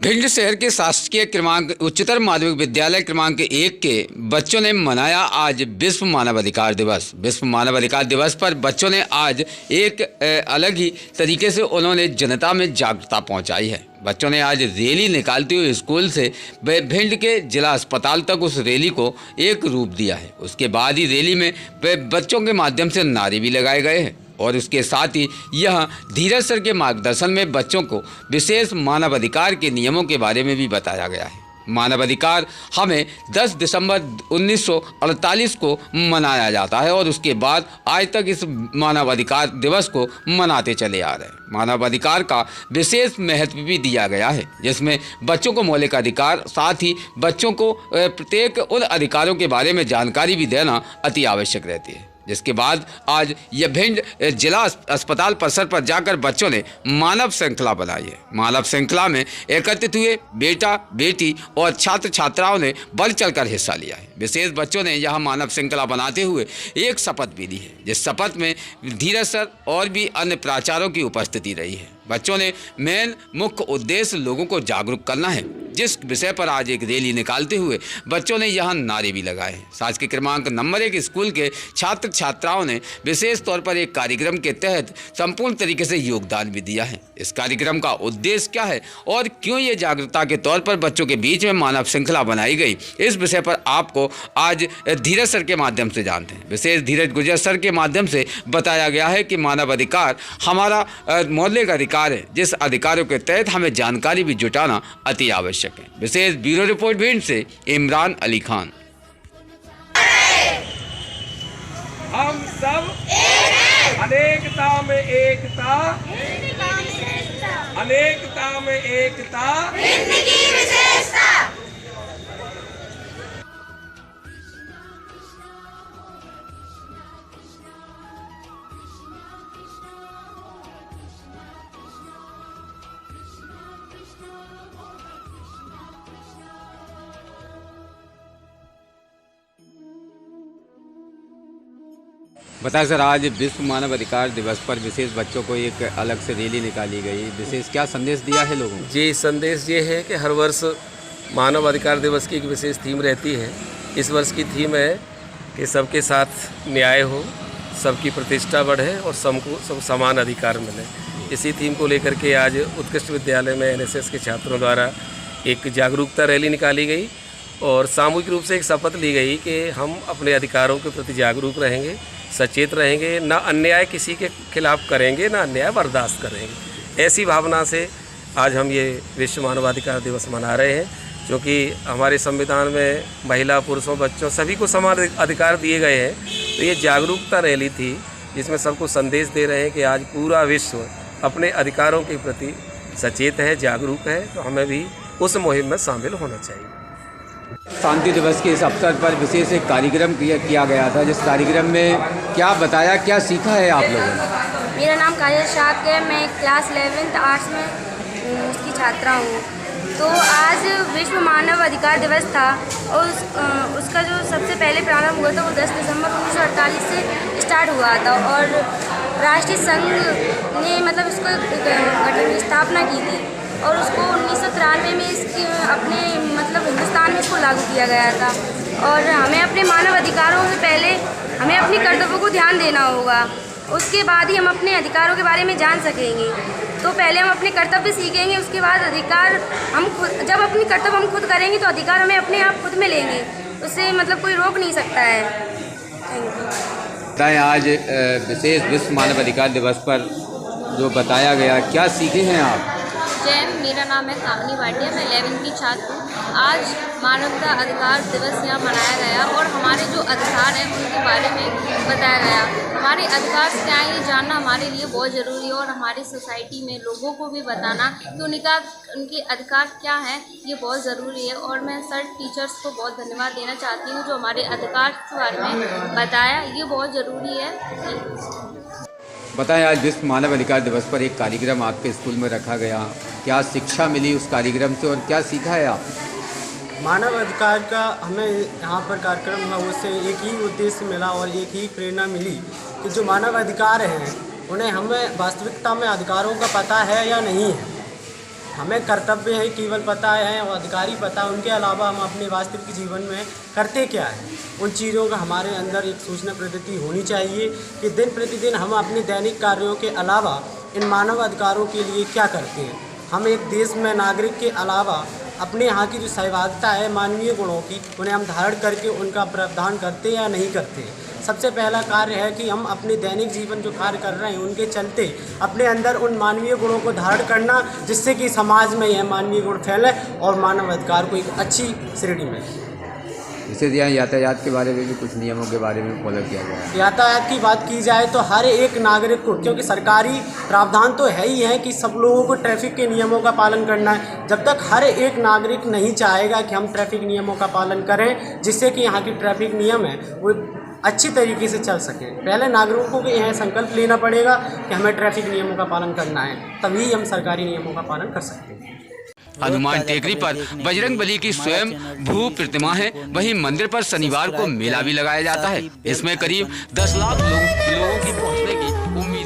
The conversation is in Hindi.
भिंड शहर के शासकीय क्रमांक उच्चतर माध्यमिक विद्यालय क्रमांक 1 के बच्चों ने मनाया आज विश्व मानव अधिकार दिवस। विश्व मानव अधिकार दिवस पर बच्चों ने आज एक अलग ही तरीके से उन्होंने जनता में जागरूकता पहुंचाई है। बच्चों ने आज रैली निकालते हुए स्कूल से भिंड के जिला अस्पताल तक उस रैली को एक रूप दिया है। उसके बाद ही रैली में बच्चों के माध्यम से नारे भी लगाए गए हैं और उसके साथ ही यह धीरज सर के मार्गदर्शन में बच्चों को विशेष मानव अधिकार के नियमों के बारे में भी बताया गया है। मानव अधिकार हमें 10 दिसंबर 1948 को मनाया जाता है और उसके बाद आज तक इस मानव अधिकार दिवस को मनाते चले आ रहे हैं। मानव अधिकार का विशेष महत्व भी दिया गया है, जिसमें बच्चों को मौलिक अधिकार, साथ ही बच्चों को प्रत्येक उन अधिकारों के बारे में जानकारी भी देना अति आवश्यक रहती है। जिसके बाद आज यह भिंड जिला अस्पताल परिसर पर जाकर बच्चों ने मानव श्रृंखला बनाई है। मानव श्रृंखला में एकत्रित हुए बेटा बेटी और छात्र छात्राओं ने बढ़ चढ़कर हिस्सा लिया है। विशेष बच्चों ने यह मानव श्रृंखला बनाते हुए एक शपथ भी ली है, जिस शपथ में धीरज सर और भी अन्य प्राचार्यों की उपस्थिति रही है। बच्चों ने मुख्य उद्देश्य लोगों को जागरूक करना है, जिस विषय पर आज एक रैली निकालते हुए बच्चों ने यहाँ नारे भी लगाए हैं। शासकीय क्रमांक नंबर 1 स्कूल के छात्र छात्राओं ने विशेष तौर पर एक कार्यक्रम के तहत संपूर्ण तरीके से योगदान भी दिया है। इस कार्यक्रम का उद्देश्य क्या है और क्यों ये जागरूकता के तौर पर बच्चों के बीच में मानव श्रृंखला बनाई गई, इस विषय पर आपको आज धीरज सर के माध्यम से जानते हैं। विशेष धीरज गुर्जर सर के माध्यम से बताया गया है कि मानव अधिकार हमारा मौलिक अधिकार है, जिस अधिकारों के तहत हमें जानकारी भी जुटाना अति आवश्यक है। विशेष ब्यूरो रिपोर्ट भिंड से इमरान अली खान। हम सब अनेकता में एकता, अनेकता में एकता, भिंड की विशेषता। बताएं सर, आज विश्व मानव अधिकार दिवस पर विशेष बच्चों को एक अलग से रैली निकाली गई, विशेष क्या संदेश दिया है लोगों को? जी, संदेश ये है कि हर वर्ष मानव अधिकार दिवस की एक विशेष थीम रहती है। इस वर्ष की थीम है कि सबके साथ न्याय हो, सबकी प्रतिष्ठा बढ़े और सबको सब समान अधिकार मिले। इसी थीम को लेकर के आज उत्कृष्ट विद्यालय में NSS के छात्रों द्वारा एक जागरूकता रैली निकाली गई और सामूहिक रूप से एक शपथ ली गई कि हम अपने अधिकारों के प्रति जागरूक रहेंगे, सचेत रहेंगे, ना अन्याय किसी के खिलाफ करेंगे, ना अन्याय बर्दाश्त करेंगे। ऐसी भावना से आज हम ये विश्व मानवाधिकार दिवस मना रहे हैं, क्योंकि हमारे संविधान में महिला, पुरुषों, बच्चों सभी को समान अधिकार दिए गए हैं। तो ये जागरूकता रैली थी, जिसमें सबको संदेश दे रहे हैं कि आज पूरा विश्व अपने अधिकारों के प्रति सचेत है, जागरूक है, तो हमें भी उस मुहिम में शामिल होना चाहिए। शांति दिवस के इस अवसर पर विशेष एक कार्यक्रम किया गया था, जिस कार्यक्रम में क्या बताया, क्या सीखा है आप लोगों ने? मेरा नाम काजल शाक है, मैं क्लास 11th आर्ट्स में उसकी छात्रा हूँ। तो आज विश्व मानव अधिकार दिवस था और उसका जो सबसे पहले प्रारंभ हुआ था वो 10 दिसंबर 1948 से स्टार्ट हुआ था और राष्ट्रीय संघ ने मतलब इसको गठन स्थापना की थी और उसको 1993 में इसकी अपने मतलब हिंदुस्तान में इसको लागू किया गया था। और हमें अपने मानव अधिकारों से पहले हमें अपने कर्तव्यों को ध्यान देना होगा, उसके बाद ही हम अपने अधिकारों के बारे में जान सकेंगे। तो पहले हम अपने कर्तव्य सीखेंगे, उसके बाद अधिकार हम खुद, जब अपने कर्तव्य हम खुद करेंगे तो अधिकार हमें अपने आप खुद में लेंगे, उससे मतलब कोई रोक नहीं सकता है। Thank you. बताएं, आज विशेष विश्व मानव अधिकार दिवस पर जो बताया गया, क्या सीखे हैं आप? जय, मेरा नाम है कामनी भाटिया, मैं 11th की छात्र हूँ। आज मानवता अधिकार दिवस यहाँ मनाया गया और हमारे जो अधिकार हैं उनके बारे में बताया गया। हमारे अधिकार क्या हैं ये जानना हमारे लिए बहुत ज़रूरी है और हमारी सोसाइटी में लोगों को भी बताना कि उनके अधिकार क्या हैं ये बहुत ज़रूरी है। और मैं सर टीचर्स को बहुत धन्यवाद देना चाहती हूँ जो हमारे अधिकार के बारे में बताया, ये बहुत ज़रूरी है। बताएं, आज विश्व मानव अधिकार दिवस पर एक कार्यक्रम आपके स्कूल में रखा गया, क्या शिक्षा मिली उस कार्यक्रम से और क्या सीखा है आप? मानव अधिकार का हमें यहाँ पर कार्यक्रम हुआ, उससे एक ही उद्देश्य मिला और एक ही प्रेरणा मिली कि जो मानव अधिकार हैं उन्हें हमें वास्तविकता में अधिकारों का पता है या नहीं है। हमें कर्तव्य है केवल पता है और अधिकारी पता है, उनके अलावा हम अपने वास्तविक जीवन में करते क्या है उन चीज़ों का हमारे अंदर एक सूचना पद्धति होनी चाहिए कि दिन प्रतिदिन हम अपने दैनिक कार्यों के अलावा इन मानव अधिकारों के लिए क्या करते हैं। हम एक देश में नागरिक के अलावा अपने यहाँ की जो सहभागिता है मानवीय गुणों की, उन्हें हम धारण करके उनका प्रावधान करते या नहीं करते। सबसे पहला कार्य है कि हम अपने दैनिक जीवन जो कार्य कर रहे हैं उनके चलते अपने अंदर उन मानवीय गुणों को धारण करना, जिससे कि समाज में यह मानवीय गुण फैले और मानव अधिकार को एक अच्छी श्रेणी मिले। जैसे यहाँ यातायात के बारे में भी कुछ नियमों के बारे में फॉलो किया गया है। यातायात की बात की जाए तो हर एक नागरिक को, क्योंकि सरकारी प्रावधान तो है ही है कि सब लोगों को ट्रैफिक के नियमों का पालन करना है। जब तक हर एक नागरिक नहीं चाहेगा कि हम ट्रैफिक नियमों का पालन करें, जिससे कि यहाँ की ट्रैफिक नियम है वो अच्छी तरीके से चल सके, पहले नागरिकों को यह संकल्प लेना पड़ेगा कि हमें ट्रैफिक नियमों का पालन करना है, तभी हम सरकारी नियमों का पालन कर सकते हैं। हनुमान टेकरी पर बजरंग बली की स्वयं भू प्रतिमा है। वहीं मंदिर पर शनिवार को मेला भी लगाया जाता है। इसमें करीब 10 लाख लोगों की पहुंचने की उम्मीद